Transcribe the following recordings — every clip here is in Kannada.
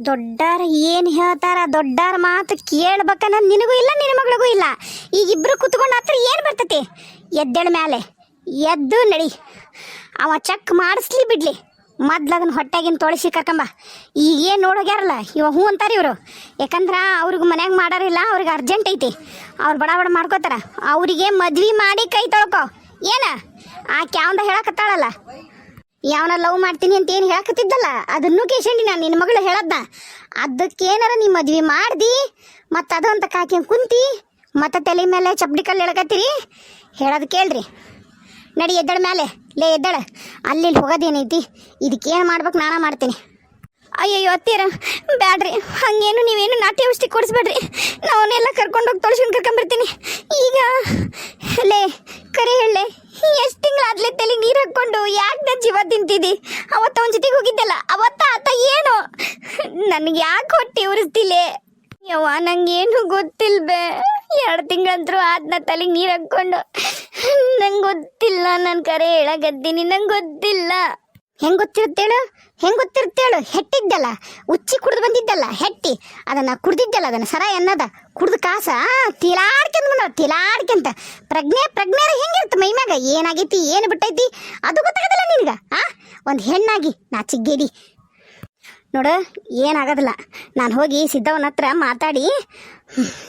ದೊಡ್ಡಾರ ಏನು ಹೇಳ್ತಾರ ದೊಡ್ಡಾರ ಮಾತು ಕೇಳ್ಬೇಕನ್ನ ನಿನಗೂ ಇಲ್ಲ ನಿನ್ನ ಮಗಳಿಗೂ ಇಲ್ಲ. ಈಗ ಇಬ್ರು ಕುತ್ಕೊಂಡು ಹತ್ರ ಏನು ಬರ್ತೈತಿ? ಎದ್ದೇಳ ಮೇಲೆ ಎದ್ದು ನಡಿ. ಅವ ಚೆಕ್ ಮಾಡಿಸ್ಲಿ ಬಿಡ್ಲಿ, ಮೊದ್ಲದನ್ನ ಹೊಟ್ಟೆಗಿನ ತೊಳಸಿ ಕರ್ಕೊಂಬ. ಈಗೇನು ನೋಡೋಗ್ಯಾರಲ್ಲ ಇವ ಹ್ಞೂ ಅಂತಾರೆ ಇವರು. ಯಾಕಂದ್ರೆ ಅವ್ರಿಗೆ ಮನ್ಯಾಗ ಮಾಡೋರಿಲ್ಲ, ಅವ್ರಿಗೆ ಅರ್ಜೆಂಟ್ ಐತಿ, ಅವ್ರು ಬಡ ಬಡ ಮಾಡ್ಕೋತಾರ. ಅವರಿಗೆ ಮದ್ವೆ ಮಾಡಿ ಕೈ ತೊಳ್ಕೊ. ಏನ ಆಕೆ ಯಾವಂದ ಹೇಳಕತ್ತಾಳಲ್ಲ, ಯಾವನ ಲವ್ ಮಾಡ್ತೀನಿ ಅಂತ ಏನು ಹೇಳಕತ್ತಿದ್ದಲ್ಲ, ಅದನ್ನು ಕೇಶಂಡಿ ನಾನು ನಿನ್ನ ಮಗಳು ಹೇಳದ್ನ. ಅದಕ್ಕೇನಾರ ನೀ ಮದ್ವೆ ಮಾಡ್ದಿ ಮತ್ತು ಅದು ಅಂತ ಕಾಕಿ ಕುಂತಿ ಮತ್ತು ತಲೆ ಮೇಲೆ ಚಪ್ಪಡಿ ಕಲ್ಲು ಎಳಕತ್ತೀರಿ. ಹೇಳೋದು ಕೇಳ್ರಿ. ನಡಿ ಎದ್ದಳ ಮೇಲೆ, ಲೇ ಎದ್ದಳ. ಅಲ್ಲಿ ಹೋಗೋದೇನೈತಿ, ಇದಕ್ಕೇನು ಮಾಡ್ಬೇಕು ನಾನ ಮಾಡ್ತೀನಿ. ಅಯ್ಯಯ್ಯೋ ಅತ್ತೀರ ಬ್ಯಾಡ್ರಿ, ಹಂಗೇನು ನೀವೇನು ನಾಟಿ ಔಷಧಿ ಕೊಡಿಸ್ಬೇಡ್ರಿ. ನಾವನ್ನೆಲ್ಲ ಕರ್ಕೊಂಡೋಗಿ ತೊಳ್ಸ್ಕೊಂಡು ಕರ್ಕೊಂಬರ್ತೀನಿ. ಈಗ ಲೇ ಕರೆ ಹೇಳಲೆ, ಎಷ್ಟು ತಿಂಗಳಾದ್ಲೆ ತಲೆಗೆ ನೀರು ಹಾಕ್ಕೊಂಡು ಯಾಕೆ ನನ್ನ ಜೀವ ತಿಂತಿದ್ದಿ? ಅವತ್ತ ಅವನ ಜೊತೆಗೆ ಹೋಗಿದ್ದಲ್ಲ, ಅವತ್ತ ಆತ ಏನು ನನಗೆ ಯಾಕೆ ಹೊಟ್ಟೆ ಉರಿಸ್ತಿಲ್ಲ? ಯವ್ವ ನಂಗೇನು ಗೊತ್ತಿಲ್ಬೇ. 2 ತಿಂಗಳಂತರೂ ಆದ್ನ ತಲೆಗೆ ನೀರು ಹಾಕ್ಕೊಂಡು. ನಂಗೆ ಗೊತ್ತಿಲ್ಲ, ನಾನು ಕರೆ ಹೇಳಕತ್ತೀನಿ, ನಂಗೆ ಗೊತ್ತಿಲ್ಲ. ಹೆಂಗೆ ಗೊತ್ತಿರುತ್ತೇಳು, ಹೆಂಗೆ ಗೊತ್ತಿರುತ್ತೇಳು? ಹೆಟ್ಟಿದ್ದಲ್ಲ, ಉಚ್ಚಿ ಕುಡ್ದು ಬಂದಿದ್ದಲ್ಲ ಹೆಟ್ಟಿ, ಅದನ್ನು ಕುಡ್ದಿದ್ದಲ್ಲ, ಅದನ್ನು ಸರ ಎನ್ನದ ಕುಡ್ದು ಕಾಸ ತಿಲಾಡ್ಕೊಂತ ಬಂದ ತಿಲಾಡ್ಕೊಂತ. ಪ್ರಜ್ಞೆರ ಹೆಂಗಿರುತ್ತೆ ಮೈಮ್ಯಾಗ, ಏನಾಗೈತಿ ಏನು ಬಿಟ್ಟೈತಿ ಅದು ಗೊತ್ತಾಗೋದಿಲ್ಲ ನಿನಗೆ. ಒಂದು ಹೆಣ್ಣಾಗಿ ನಾಚಿಗೇಡಿ ನೋಡು, ಏನಾಗೋದಿಲ್ಲ. ನಾನು ಹೋಗಿ ಸಿದ್ದವನ ಹತ್ರ ಮಾತಾಡಿ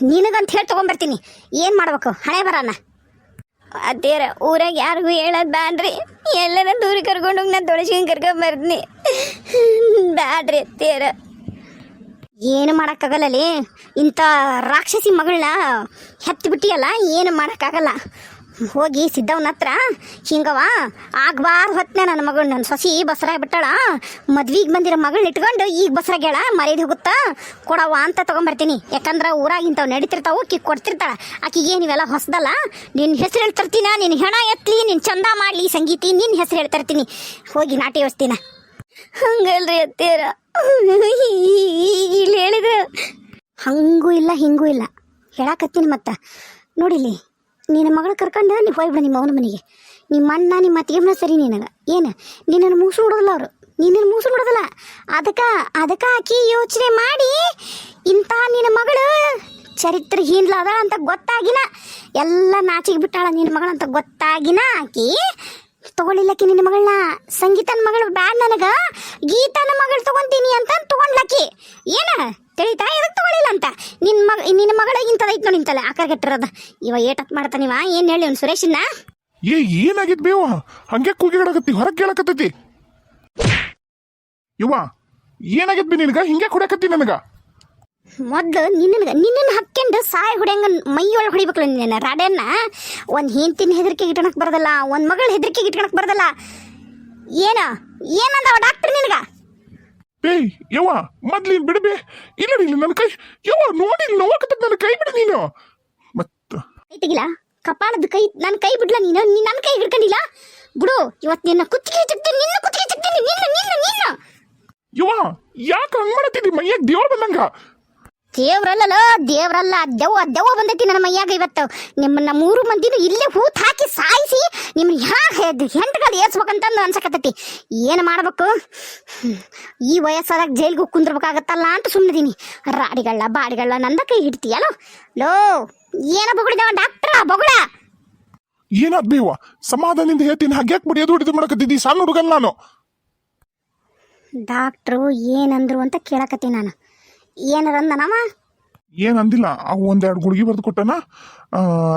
ನಿನಗಂತ ಹೇಳಿ ತೊಗೊಂಬರ್ತೀನಿ. ಏನು ಮಾಡ್ಬೇಕು ಹಣೆ ಬರೋಣ. ಅದೇರ ಊರಾಗ ಯಾರಿಗೂ ಹೇಳೋದು ಬ್ಯಾಡ್ರಿ, ಎಲ್ಲರ ದೂರ ಕರ್ಕೊಂಡೋಗಿ ನಾನು ತೊಳಸ್ಕೊಂಡು ಕರ್ಕೊಂಬರ್ತೀನಿ. ಬ್ಯಾಡ್ರಿ ಅತ್ತೇರ. ಏನು ಮಾಡೋಕ್ಕಾಗಲ್ಲಲ್ಲಿ, ಇಂಥ ರಾಕ್ಷಸಿ ಮಗಳನ್ನ ಹೆತ್ತು ಬಿಟ್ಟಿಯಲ್ಲ, ಏನು ಮಾಡೋಕ್ಕಾಗಲ್ಲ. ಹೋಗಿ ಸಿದ್ದವನ ಹತ್ರ ಹಿಂಗವ ಆಗ್ಬಾರ್ದು ಹೊತ್ತನೆ ನನ್ನ ಮಗಳು, ನನ್ನ ಸೊಸಿ ಬಸರಾಗಿ ಬಿಟ್ಟಾಳ, ಮದ್ವಿಗೆ ಬಂದಿರೋ ಮಗಳನ್ನ ಇಟ್ಕೊಂಡು ಈಗ ಬಸರಾಗ್ಯಾಳ, ಮರ್ಯಾದೆ ಹೋಗುತ್ತಾ ಕೊಡವ ಅಂತ ತೊಗೊಂಬರ್ತೀನಿ. ಯಾಕಂದ್ರೆ ಊರಾಗ ಇಂಥವು ನಡೀತಿರ್ತಾವು, ಕಿಕ್ ಕೊಡ್ತಿರ್ತಾಳ. ಆಕಿಗೆ ನೀವೆಲ್ಲ ಹೊಸದಲ್ಲ, ನಿನ್ನ ಹೆಸರು ಹೇಳ್ತರ್ತೀನ, ನಿನ್ನ ಹೆಣ ಎತ್ತಲಿ, ನಿನ್ನ ಚಂದ ಮಾಡಲಿ ಸಂಗೀತಿ, ನಿನ್ನ ಹೆಸರು ಹೇಳ್ತರ್ತೀನಿ. ಹೋಗಿ ನಾಟಿ ವ್ಯವಸ್ಥೆನ. ಹಂಗಲ್ರಿ ಅತ್ತೇರ, ಇಲ್ಲಿ ಹೇಳಿದ್ರೆ ಹಂಗೂ ಇಲ್ಲ ಹಿಂಗೂ ಇಲ್ಲ ಹೇಳಕತ್ತೀನಿ. ಮತ್ತು ನೋಡಿಲಿ, ನಿನ್ನ ಮಗಳು ಕರ್ಕೊಂಡು ನೀವು ಹೋಗ್ಬಿಡ ನಿಮ್ಮ ಅವನ ಮನೆಗೆ. ನಿಮ್ಮ ಅಣ್ಣ ನಿಮ್ಮ ಅತ್ತಿಗೆಮ್ಮನ ಸರಿ ನಿನಗೆ ಏನು, ನಿನ್ನನ್ನು ಮೂಸು ನೋಡೋದಿಲ್ಲ ಅವರು, ನಿನ್ನನ್ನು ಮೂಸು ನೋಡೋದಿಲ್ಲ. ಅದಕ್ಕೆ ಆಕಿ ಯೋಚನೆ ಮಾಡಿ ಇಂಥ ನಿನ್ನ ಮಗಳು ಚರಿತ್ರಹೀನಲಾದ ಅಂತ ಗೊತ್ತಾಗಿನ ಎಲ್ಲ ನಾಚಿಗೆ ಬಿಟ್ಟಾಳ ನಿನ್ನ ಮಗಳಂತ ಗೊತ್ತಾಗಿನ ಆಕಿ ತಗೊಳ್ಳಿಲ್ಲಕ್ಕಿ ನಿನ್ನ ಮಗಳನ್ನ. ಸಂಗೀತನ ಮಗಳು ಬ್ಯಾಡ್, ನನಗೆ ಗೀತನ ಮಗಳು ತಗೊಂತೀನಿ ಅಂತ ತಗೊಂಡ್ಲಕ್ಕಿ. ಏನ ತಿಳಿತಾ, ಎದಕ್ಕೆ ತಗೊಳ್ಳಿಲ್ಲ ಅಂತ. ನಿನ್ನ ಮಗಳ ಇಂಥದೈತೆ ನೋಡಿ, ಇಂತಲ್ಲ ಆಕರ್ಗೆಟ್ಟಿರೋದು. ಇವ ಏಟತ್ ಮಾಡ್ತಾನಿವ, ಏನು ಹೇಳಿ ಅವ್ನು ಸುರೇಶನ್ನ. ಏನಾಗಿದ್ ಬೇವ ಹಂಗೆ ಕೂಗಿಡಕತ್ತಿ, ಹೊರಗೆ ಕೇಳಕತ್ತೈತಿ. ಇವ ಏನಾಗಿದ್ ಬಿ ನಿನಗ, ಹಿಂಗೆ ಕುಡಿಯಕತ್ತಿ ನನಗ. ಮೊದ್ಲು ನಿನ್ನನ್ನು ಹಕ್ಕೆಂಡು ಸಾಯಿ ಹೊಡೆಯಂಗ ಮೈಯೊಳಗೆ ಹೊಡಿಬೇಕಲ್ಲ ನಿನ್ನ ರಾಡ್ಯನ್ನ. ಒಂದು ಹೆಂಡತಿನ ಹೆದರಿಕೆ ಇಟ್ಕೊಳಕ್ ಬರೋದಲ್ಲ, ಒಂದು ಮಗಳ ಹೆದರಿಕೆ ಇಟ್ಕೊಳಕ್ ಬರೋದಲ್ಲ. ಏನಂದವ ಡಾಕ್ಟರ್ ನಿನಗ? ಏಯ್ ಯವ್ವ ಮೊದ್ಲಿನ್ ಬಿಡಬೇ. ಇಲ್ಲ ನನ್ನ ಕೈ ಯವ್ವ ನೋಡಿ ನೋವಾಕತ್ತ, ನನ್ನ ಕೈ ಬಿಡು ನೀನು. ಮತ್ತ ಕೈ ತೆಗಿಲ್ಲ, ಕಪಾಳದ ಕೈ, ನನ್ನ ಕೈ ಬಿಡ್ಲ ನೀನು. ನನ್ನ ಕೈ ಹಿಡ್ಕೊಂಡಿಲ್ಲ ಬಿಡು. ಇವತ್ತು ನಿನ್ನ ಕುತ್ತಿಗೆ ಚಿಕ್ತೀನಿ, ನಿನ್ನ ಕುತ್ತಿಗೆ ಚಿಕ್ತೀನಿ, ನಿನ್ನ. ಯವ್ವ ಯಾಕೆ ಹಂಗ್ ಮಾಡತ್ತಿದ್ದಿ? ಮೈಯಾಗ ದೇವ್ರ ಬಂದಂಗ. ದೇವ್ರಲ್ಲ ದೆವ್ವ ಬಂದೈತಿ ನನ್ನ ಮೈಯಾಗ ಇವತ್ತು. ನಿಮ್ಮನ್ನ 3 ಮಂದಿನೂ ಇಲ್ಲೇ ಹೂತ್ ಹಾಕಿ ಸಾಯಿಸಿ ನಿಮ್ಮನ್ನ ಹೆಂಟಗಳು ಏರ್ಸ್ಬೇಕಂತಂದು ಅನ್ಸಕತ್ತೈತಿ. ಏನು ಮಾಡ್ಬೇಕು? ಈ ವಯಸ್ಸಾದಾಗ ಜೈಲ್ಗೆ ಕುಂದ್ರಬೇಕಾಗತ್ತಲ್ಲ ಅಂತ ಸುಮ್ಮನಿದೀನಿ. ಬಾಡಿಗಳ ನಂದ ಕೈ ಹಿಡ್ತೀಯಲ್ಲೋ ಲೋ. ಏನ ಬೊಗಳಿದವ ಡಾಕ್ಟ್ರ ಬೊಗಳ? ಏನಾದ್ ಬೇವ ಸಮಾಧಾನದಿಂದ ಹೇಳ್ತೀನಿ, ಹಾಗ್ಯಾಕೆ ಬಡಿಯೋದು ಹಿಡಿದು ಮಾಡಕತ್ತಿದ್ದಿ? ಸಣ್ಣ ಹುಡುಗಲ್ಲ ನಾನು. ಡಾಕ್ಟ್ರು ಏನಂದ್ರು ಅಂತ ಕೇಳಕತ್ತಿ ನಾನು. ಏನರಂದನವ? ಏನಂದಿಲ್ಲ. ಅವು 1-2 ಗುಳಿಗೆ ಬರೆದು ಕೊಟ್ಟನ,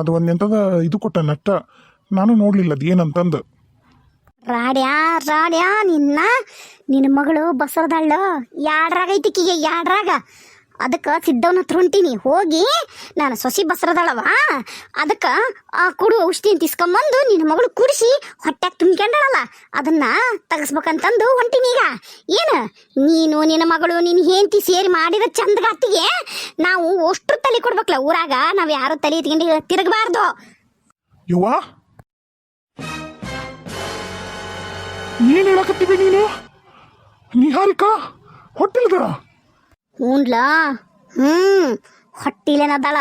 ಅದು ಒಂದೆಂತದ ಇದು ಕೊಟ್ಟ ನಟ್ಟ. ನಾನು ನೋಡ್ಲಿಲ್ಲ ಅದು ಏನಂತಂದು. ರಾಡ್ಯಾ ನಿನ್ನ ಮಗಳು ಬಸರದಾಳ ಯಾಡ್ರಾಗ ಐತಿಕಿಗೆ, ಯಾಡ್ರಾಗ. ಅದಕ್ಕೆ ಸಿದ್ದವನ ಹತ್ರ ಹೊಂಟೀನಿ. ಹೋಗಿ ನಾನು ಸೊಸಿ ಬಸರದಾಳವ, ಅದಕ್ಕೆ ಕೊಡು ಔಷಧಿ ಅಂತ ಇಸ್ಕೊಂಬಂದು ನಿನ್ನ ಮಗಳು ಕುಡಿಸಿ ಹೊಟ್ಯಾಗ ತುಂಬ್ಕೊಂಡಳಲ್ಲ, ಅದನ್ನ ತೆಗಿಸ್ಬೇಕಂತಂದು ಹೊಂಟೀನಿ. ಈಗ ಏನು ನೀನು ನಿನ್ನ ಮಗಳು ನಿನ್ನ ಹೆಂಡತಿ ಸೇರಿ ಮಾಡಿದ ಚಂದಗಾತಿಗೆ ನಾವು ಅಷ್ಟು ತಲೆ ಕೊಡ್ಬೇಕಲ್ಲ ಊರಾಗ. ನಾವು ಯಾರು ತಲೆ ಎತ್ಕೊಂಡು ತಿರುಗಬಾರ್ದು. ಯವ್ವ ಏನ್ ಹೇಳಕತ್ತೀವಿ ನೀನು? ನಿಹಾರಿಕಾ ಹೊಟ್ಟಿಲ್ದಳ? ಹ್ಞೂನ್ಲ ಹೊಟ್ಟಿಲೇನದಾಳ,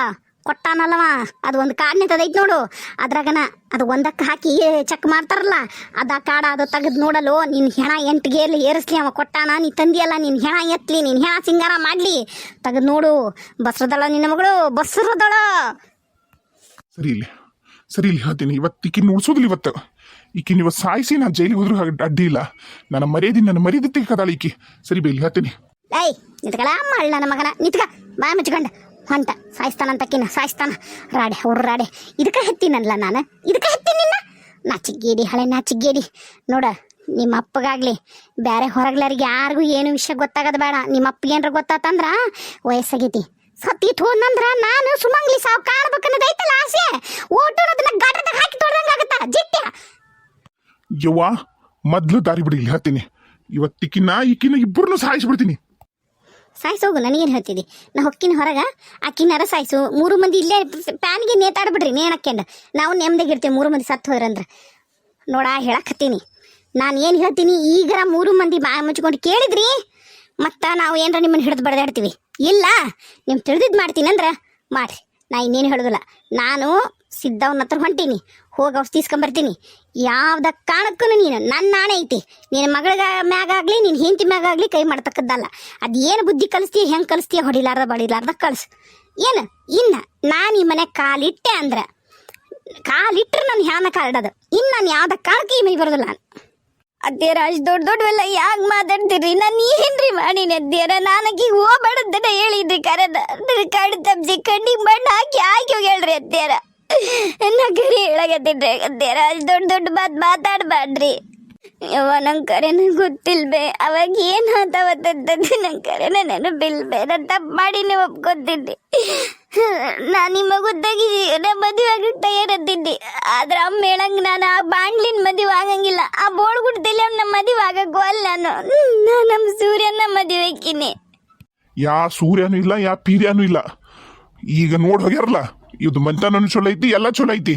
ಕೊಟ್ಟಾನಲ್ಲವ ಅದು ಒಂದು ಕಾರ್ಡ್ನೆತದೈತಿ ನೋಡು, ಅದ್ರಾಗನ ಅದು ಒಂದಕ್ಕೆ ಹಾಕಿ ಚೆಕ್ ಮಾಡ್ತಾರಲ್ಲ ಅದ ಕಾಡ ಅದು ತೆಗೆದು ನೋಡಲು ನಿನ್ನ ಹೆಣ 8 ಗೇರ್ಲಿ ಏರಿಸ್ಲಿ ಅವ ಕೊಟ್ಟಾನ, ನೀ ತಂದಿಯಲ್ಲ ನಿನ್ನ ಹೆಣ ಎತ್ತಲಿ, ನಿನ್ನ ಹೆಣ ಸಿಂಗಾರ ಮಾಡಲಿ, ತೆಗೆದು ನೋಡು. ಬಸ್ರದಳ ನಿನ್ನ ಮಗಳು, ಬಸ್ರದಳ. ಸರಿ ಇಲ್ಲಿ ಹೇಳ್ತೀನಿ, ಇವತ್ತು ಈಕಿನ ಉಳಿಸೋದಿಲ್ಲ. ಈಕಿನ ಇವತ್ತು ಸಾಯಿಸಿ ನಾನು ಜೈಲಿಗೆ ಹೋದ್ರೂ ಅಡ್ಡಿ ಇಲ್ಲ. ನನ್ನ ಮರ್ಯಾದೆ ತೆಗೆದಾಳ ಈಕಿ. ಸರಿ ಬೈಲಿ ಹೇಳ್ತೀನಿ. ಏಯ್ ನಿತ್ಕಳ ಮಳ್ಳ ನನ್ನ ಮಗನ, ನಿತ್ಕ ಬಾಯ ಮುಚ್ಕೊಂಡ ಹೊಂಟ ಸಾಯಿಸ್ತಾನಂತಕ್ಕಿನ ಸಾಯಿಸ್ತಾನ. ರಾಡೆ ಅವ್ರು ರಾಡೆ, ಇದಕ್ಕೆ ಹೆತ್ತೀನಲ್ಲ ನಾನು, ಇದಕ್ಕೆ ಹೆತ್ತೀನಿ ನಿನ್ನ. ನಾಚಿಗೇಡಿ ಹಳೆ ನಾಚಿಗೇಡಿ. ನೋಡ, ನಿಮ್ಮ ಅಪ್ಪಗಾಗ್ಲಿ ಬೇರೆ ಹೊರಗ್ಲರಿಗೆ ಯಾರಿಗೂ ಏನು ವಿಷಯ ಗೊತ್ತಾಗದ ಬೇಡ. ನಿಮ್ಮ ಅಪ್ಪಗೆ ಏನಾರ ಗೊತ್ತಾತಂದ್ರ ವಯಸ್ಸಾಗೈತಿ ಸತ್ತಿತ್ತು ಹೋದಂದ್ರ ನಾನು ಸುಮಂಗ್ಲಿ ಸಾವು ಕಾಣ್ಬೇಕನ್ನೋದೈತಲ್ಲ ಆಸೆ. ಓಟು ಅದನ್ನ ಗಾಟದಾಗ ಹಾಕಿ ತೊಡ್ದಂಗಾಗತ್ತ ಜಿಟ್ಟ. ಯವ್ವ ಮೊದ್ಲು ದಾರಿ ಬಿಡಿ ಇಲ್ಲಿ ಹೇಳ್ತೀನಿ. ಈಕಿನ ಇಬ್ಬರನ್ನು ಸಾಯಿಸ್ಬಿಡ್ತೀನಿ. ಸಾಯಿಸೋಗು, ನನಗೇನು ಹೇಳ್ತಿದ್ದಿ? ನಾ ಹೊಕ್ಕಿನ ಹೊರಗೆ ಆಕಿನಾರ ಸಾಯಿಸು. 3 ಮಂದಿ ಇಲ್ಲೇ ಪ್ಯಾನ್ಗೆ ನೇತಾಡ್ಬಿಡ್ರಿ ನೇಣಕ್ಕೆಂಡು. ನಾವು ನೆಮ್ಮದಿಗಿರ್ತೀವಿ 3 ಮಂದಿ ಸತ್ತು ಹೋದ್ರಂದ್ರೆ. ನೋಡ ಹೇಳಕತ್ತೀನಿ, ನಾನು ಏನು ಹೇಳ್ತೀನಿ ಈಗರ 3 ಮಂದಿ ಬಾಯ ಮುಚ್ಕೊಂಡು ಕೇಳಿದ್ರಿ ಮತ್ತು ನಾವು ಏನರ ನಿಮ್ಮನ್ನು ಹಿಡಿದು ಬಡ್ದಾಡ್ತೀವಿ. ಇಲ್ಲ ನೀವು ತಿಳಿದಿದ್ದು ಮಾಡ್ತೀನಿ ಅಂದ್ರೆ ಮಾಡಿರಿ, ನಾ ಇನ್ನೇನು ಹೇಳೋದಿಲ್ಲ. ನಾನು ಸಿದ್ದವನ ಹತ್ರ ಹೊಂಟೀನಿ, ಹೋಗಿ ಔಷಧಿ ಇಸ್ಕೊಂಬರ್ತೀನಿ. ಯಾವ್ದ ಕಾರಣಕ್ಕೂ ನೀನು ನನ್ನ ನಾಣೆ ಐತಿ. ನಿನ್ನ ಮಗಳ ಮ್ಯಾಗಾಗಲಿ ನಿನ್ನ ಹೆಂಡತಿ ಮ್ಯಾಗಾಗಲಿ ಕೈ ಮಾಡ್ತಕ್ಕದ್ದಲ್ಲ. ಅದು ಏನು ಬುದ್ಧಿ ಕಲಿಸ್ತೀಯ, ಹೆಂಗೆ ಕಲಿಸ್ತೀಯ, ಹೊಡಿಲಾರ್ದ ಬಡಿಲಾರ್ದ ಕಳಿಸು. ಏನು ಇನ್ನು ನಾನು ಈ ಮನೆ ಕಾಲಿಟ್ಟೆ ಅಂದ್ರೆ ಕಾಲಿಟ್ರೆ ನಾನು ಹ್ಯಾನ ಕಾಲಿಡೋದು. ಇನ್ನು ನಾನು ಯಾವ್ದ ಕಾರಣಕ್ಕೆ ಈ ಮೈ ಬರೋದಿಲ್ಲ. ಅದ್ದೇರ ಅಷ್ಟು ದೊಡ್ಡವೆಲ್ಲ ಯಾಕೆ ಮಾತಾಡ್ತೀರಿ? ನಾನು ಏನ್ರಿ ಮಾಡೀನಿ ಅದ್ದೇರ? ನಾನಕಿ ಹೋಗ್ಬೇಡಂತ ಹೇಳಿದ್ರಿ ಕರೆದ ಕಡು ತಪ್ಸಿ ಕಣ್ಣಿಗೆ ಮಣ್ಣು ಹಾಕಿ ಹೋಗ್ಯಾಳ್ರಿ ಅದ್ದೇರ. ನಾ ಕರಿ ಹೇಳಕತ್ತಿದ್ರಿ ಅದ್ದೇರ, ಅಷ್ಟು ದೊಡ್ಡ ಮಾತು ಮಾತಾಡ್ಬಾಡ್ರಿ. ಯವ್ವ ನಂಗೆ ಕರೆ ನಂಗೆ ಗೊತ್ತಿಲ್ಬೇ, ಅವಾಗ ಏನು ಆತವತ್ತದ್ದು ನಂಗೆ ಕರೆನ ನೆನಪಿಲ್ಬೇ. ನಾನು ತಪ್ಪು ಮಾಡಿ ನೀವು ಒಪ್ಕೊತಿದ್ದೆ. ನಾನು ನಿಮ್ಮ ಗೊತ್ತಾಗಿ ನಾ ಮದುವೆ ಆಗಕ್ಕೆ ತಯಾರತ್ತಿದ್ದೆ. ಆದ್ರೆ ಅಮ್ಮ ಹೇಳಂಗೆ ನಾನು ಆ ಬಾಂಡ್ಲಿನ ಮದುವೆ ಆಗಂಗಿಲ್ಲ. ಆ ಬೋಳ್ಗುಡ್ದಲ್ಲಿ ನಮ್ಮ ಮದುವೆ ಆಗಕ್ಕೂ ಅಲ್ಲ. ನಾನು ನಮ್ಮ ಸೂರ್ಯನ ಮದುವೆ ಆಕಿನಿ. ಯಾ ಸೂರ್ಯನೂ ಇಲ್ಲ, ಯಾ ಪೀರ್ಯಾನೂ ಇಲ್ಲ. ಈಗ ನೋಡಿ ಹೋಗ್ಯಾರಲ್ಲ, ಇದು ಮಂತನೂ ಚಲೋ ಐತಿ, ಎಲ್ಲ ಚಲೋ ಐತಿ.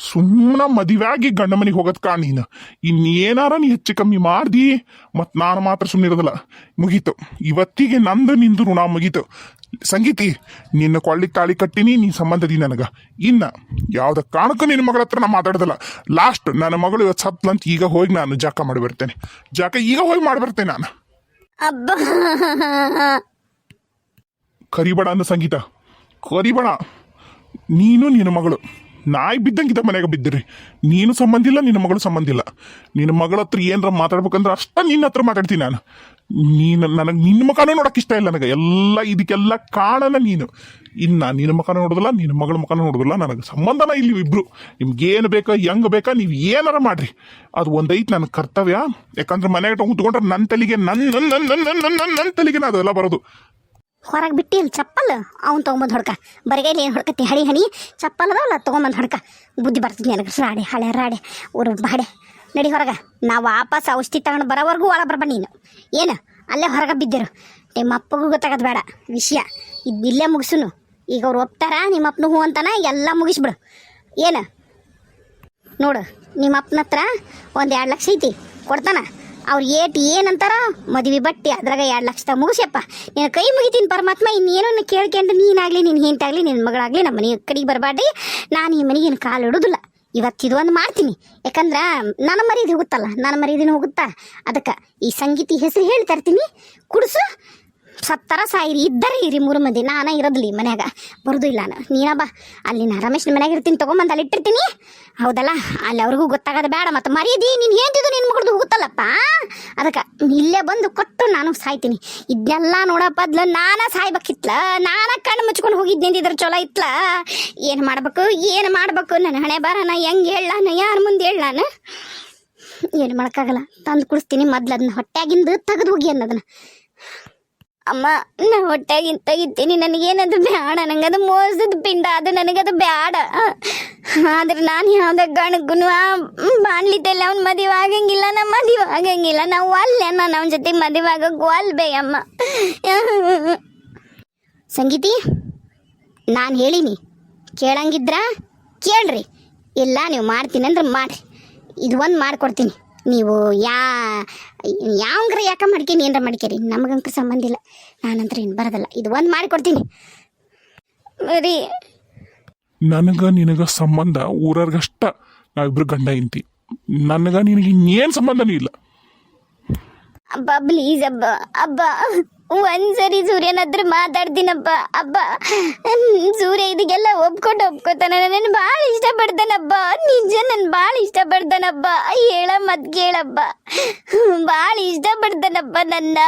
ಸುಮ್ಮನೆ ಮದುವೆ ಆಗಿ ಗಂಡ ಮನೆಗೆ ಹೋಗೋದು ಕಾಣ. ನೀನು ಇನ್ನೇನಾರ ನೀ ಹೆಚ್ಚು ಕಮ್ಮಿ ಮಾಡ್ದಿ ಮತ್ತು ನಾನು ಮಾತ್ರ ಸುಮ್ಮನೆ ಇರೋದಿಲ್ಲ. ಮುಗೀತು, ಇವತ್ತಿಗೆ ನಂದು ನಿಂದು ಋಣ ಮುಗೀತು. ಸಂಗೀತಿ, ನಿನ್ನ ಕೊಳ್ಳಿಗೆ ತಾಳಿ ಕಟ್ಟಿನಿ, ನೀ ಸಂಬಂಧದಿ ನನಗೆ. ಇನ್ನು ಯಾವುದ ಕಾರಣಕ್ಕೂ ನಿನ್ನ ಮಗಳ ಹತ್ರ ನಾ ಮಾತಾಡೋದಿಲ್ಲ. ಲಾಸ್ಟ್ ನನ್ನ ಮಗಳು ಇವತ್ತು ಸತ್ಲಂತ ಈಗ ಹೋಗಿ ನಾನು ಜಾಕ ಮಾಡಿ ಬರ್ತೇನೆ. ಈಗ ಹೋಗಿ ಮಾಡಿಬರ್ತೇನೆ ನಾನು. ಅಬ್ಬ ಕರಿಬೇಡ ಅಂದ ಸಂಗೀತ, ಕರಿಬೇಡ. ನೀನು ನಿನ್ನ ಮಗಳು ನಾಯಿ ಬಿದ್ದಂಗಿದ್ದ ಮನೆಗೆ ಬಿದ್ದಿರಿ. ನೀನು ಸಂಬಂಧ ಇಲ್ಲ, ನಿನ್ನ ಮಗಳು ಸಂಬಂಧ ಇಲ್ಲ. ನಿನ್ನ ಮಗಳ ಹತ್ರ ಏನಾರ ಮಾತಾಡ್ಬೇಕಂದ್ರೆ ಅಷ್ಟ ನಿನ್ನ ಹತ್ರ ಮಾತಾಡ್ತೀನಿ ನಾನು. ನನಗೆ ನಿನ್ನ ಮುಖನೂ ನೋಡೋಕೆ ಇಷ್ಟ ಇಲ್ಲ. ನನಗೆ ಎಲ್ಲ ಇದಕ್ಕೆಲ್ಲ ಕಾರಣ ನೀನು. ಇನ್ನು ನಿನ್ನ ಮುಖನ ನೋಡೋದಿಲ್ಲ, ನಿನ್ನ ಮಗಳ ಮುಖನ ನೋಡೋದಿಲ್ಲ. ನನಗೆ ಸಂಬಂಧನ ಇಲ್ಲಿ ಇಬ್ರು. ನಿಮ್ಗೇನು ಬೇಕಾ, ಹೆಂಗೆ ಬೇಕಾ, ನೀವು ಏನಾರ ಮಾಡ್ರಿ. ಅದು ಒಂದೈತೆ ನನ್ನ ಕರ್ತವ್ಯ. ಯಾಕಂದ್ರೆ ಮನೆಗೆ ಕೂತ್ಕೊಂಡ್ರೆ ನನ್ನ ತಲೆಗೆ ನನ್ನ ತಲೆಗೆ ಅದೆಲ್ಲ ಬರೋದು. ಹೊರಗೆ ಬಿಟ್ಟಿಲ್ಲ ಚಪ್ಪಲ್, ಅವ್ನು ತೊಗೊಂಬಂದು ಹೊಡ್ಕ. ಬರಿಗೈಲಿ ಏನು ಹೊಡ್ಕತ್ತಿ? ಹಣಿ ಚಪ್ಪಲ್ ಅದಾವಲ್ಲ, ತೊಗೊಂಬಂದು ಹೊಡ್ಕ. ಬುದ್ಧಿ ಬರ್ತದೆ ನನಗೆ. ರಾಡೆ ಹಳೆ ರಾಡೆ ಊರು ಬಾಡೆ. ನಡಿ ಹೊರಗೆ. ನಾವು ವಾಪಸ್ ಔಷಧಿ ತಗೊಂಡು ಬರೋವರೆಗೂ ಒಳ ಬರ್ಬೇಡ ನೀನು. ಏನು ಅಲ್ಲೇ ಹೊರಗೆ ಬಿದ್ದಿರು. ನಿಮ್ಮ ಅಪ್ಪಗೂ ಗೊತ್ತಾಗದು ಬೇಡ ವಿಷಯ. ಇಲ್ಲೇ ಮುಗಿಸುನು. ಈಗ ಅವ್ರು ಒಪ್ತಾರ, ನಿಮ್ಮ ಅಪ್ಪನೂ ಹೂ ಅಂತಾನ, ಎಲ್ಲ ಮುಗಿಸ್ಬಿಡು. ಏನು ನೋಡು, ನಿಮ್ಮ ಅಪ್ಪನ ಹತ್ರ 1-2 ಲಕ್ಷ ಐತಿ, ಕೊಡ್ತಾನ. ಅವ್ರು ಏನಂತಾರ ಮದುವೆ ಬಟ್ಟೆ ಅದ್ರಾಗ 2 ಲಕ್ಷ ಮುಗಿಸ್ಯಪ್ಪ. ನೀನು ಕೈ ಮುಗಿತೀನಿ ಪರಮಾತ್ಮ. ಇನ್ನೇನೋ ಕೇಳ್ಕೊಂಡು ನೀನಾಗಲಿ, ನಿನ್ನ ಹೆಂಡತಾಗಲಿ, ನಿನ್ನ ಮಗಳಾಗಲಿ ನಮ್ಮ ಮನೆ ಕಡೆಗೆ ಬರಬಾರ್ರಿ. ನಾನು ಈ ಮನೆಗೇನು ಕಾಲು ಇಡೋದಿಲ್ಲ. ಇವತ್ತಿದು ಒಂದು ಮಾಡ್ತೀನಿ. ಯಾಕಂದ್ರೆ ನನ್ನ ಮರ್ಯಾದೆ ಹೋಗುತ್ತಲ್ಲ, ನನ್ನ ಮರ್ಯಾದಿನ ಹೋಗುತ್ತಾ. ಅದಕ್ಕೆ ಈ ಸಂಗೀತಿ ಹೆಸರು ಹೇಳ್ತಾ ಇರ್ತೀನಿ. ಕುಡಿಸು, ಸತ್ತರ ಸಾಯಿರಿ, ಇದ್ದರೆ ಇರಿ 3 ಮಂದಿ. ನಾನೇ ಇರೋದಿಲ್ಲ ಈ ಮನ್ಯಾಗ, ಬರೋದು ಇಲ್ಲ ನಾನು. ನೀನ ಬಾ ಅಲ್ಲಿ, ನಾ ರಮೇಶ್ನ ಮನ್ಯಾಗ ಇರ್ತೀನಿ, ತೊಗೊಂಬಂದು ಅಲ್ಲಿ ಇಟ್ಟಿರ್ತೀನಿ. ಹೌದಲ್ಲ, ಅಲ್ಲಿ ಅವ್ರಿಗೂ ಗೊತ್ತಾಗೋದು ಬೇಡ. ಮತ್ತು ಮರ್ಯಾದಿ ನೀನು ಹೇಳ್ತಿದ್ದು ನಿನ್ನ ಮಗಳದು ಹೋಗುತ್ತಲ್ಲಪ್ಪ. ಅದಕ್ಕೆ ಇಲ್ಲೇ ಬಂದು ಕೊಟ್ಟು ನಾನು ಸಾಯ್ತೀನಿ. ಇದನ್ನೆಲ್ಲ ನೋಡೋ ಬದ್ಲು ನಾನೇ ಸಾಯ್ಬೇಕಿತ್ಲ. ನಾನೇ ಕಣ್ಣು ಮುಚ್ಕೊಂಡು ಹೋಗಿದ್ದೆ ಇದ್ರ ಚಲೋ ಇತ್ಲ. ಏನು ಮಾಡ್ಬೇಕು ನನ್ನ ಹಣೆ ಬಾರನ ಹೆಂಗೆ ಹೇಳ ನಾನು, ಯಾರ ಮುಂದೆ ಹೇಳ ನಾನು? ಏನು ಮಾಡೋಕ್ಕಾಗಲ್ಲ. ತಂದು ಕುಡಿಸ್ತೀನಿ. ಮೊದ್ಲು ಅದನ್ನ ಹೊಟ್ಟೆಗಿಂದು ತೆಗೆದು ಹೋಗಿ ಅನ್ನೋದನ್ನ. ಅಮ್ಮ ನಾ ಹೊಟ್ಟೆಗಿಂತ ತೆಗಿತೀನಿ, ನನಗೇನದು ಬೇಡ. ನಂಗದು ಮೋಸದ ಪಿಂಡ, ಅದು ನನಗದು ಬೇಡ. ಆದ್ರೆ ನಾನು ಯಾವುದೇ ಕಾರಣಕ್ಕೂ ಬಾಣ್ಲಿದ್ದೆಲ್ಲ ಅವ್ನು ಮದುವೆ ಆಗಂಗಿಲ್ಲ, ನಮ್ಮ ಮದುವೆ ಆಗಂಗಿಲ್ಲ. ನಾವು ಅಲ್ಲೇ ನಾನು ಅವನ ಜೊತೆ ಮದುವೆ ಆಗಕ್ಕೂ ಅಲ್ಬೇ ಅಮ್ಮ. ಸಂಗೀತಿ, ನಾನು ಹೇಳೀನಿ, ಕೇಳಂಗಿದ್ರ ಕೇಳ್ರಿ. ಇಲ್ಲ ನೀವು ಮಾಡ್ತೀನಿ ಅಂದ್ರೆ ಮಾಡಿರಿ. ಇದು ಒಂದು ಮಾಡಿಕೊಡ್ತೀನಿ. ನೀವು ಯಾವಂಗ್ರ ಯಾಕೆ ಮಾಡ್ಕೇನಿ, ಏನರ ಮಾಡ್ಕೇರಿ, ನಮಗಂಕರ ಸಂಬಂಧ ಇಲ್ಲ. ನಾನಂತ್ರ ಏನು ಬರೋದಲ್ಲ. ಇದು ಒಂದು ಮಾಡಿಕೊಡ್ತೀನಿ. ಬರೀ ನನಗ ನಿನಗ ಸಂಬಂಧ ಊರರ್ಗಷ್ಟ ನಾವಿಬ್ರು ಗಂಡ ಇಂತಿ. ನನಗ ನಿನಗೆ ಇನ್ನೇನು ಸಂಬಂಧನೂ ಇಲ್ಲ. ಅಬ್ಬ ಪ್ಲೀಸ್ ಅಬ್ಬ ಅಬ್ಬ ಒಂದ್ಸರಿ ಸೂರ್ಯನ ಹತ್ರ ಮಾತಾಡ್ತೀನಪ್ಪ. ಅಬ್ಬ ಸೂರ್ಯ ಇದಕ್ಕೆಲ್ಲ ಒಪ್ಕೋತಾನ. ನನ್ನ ಭಾಳ ಇಷ್ಟಪಡ್ತಾನಬ್ಬ. ನಿಜ ನನ್ನ ಭಾಳ ಇಷ್ಟಪಡ್ತಾನಬ್ಬ. ಹೇಳ ಮತ್ ಕೇಳಬ್ಬ. ಭಾಳ ಇಷ್ಟಪಡ್ತಾನಪ್ಪ ನನ್ನ.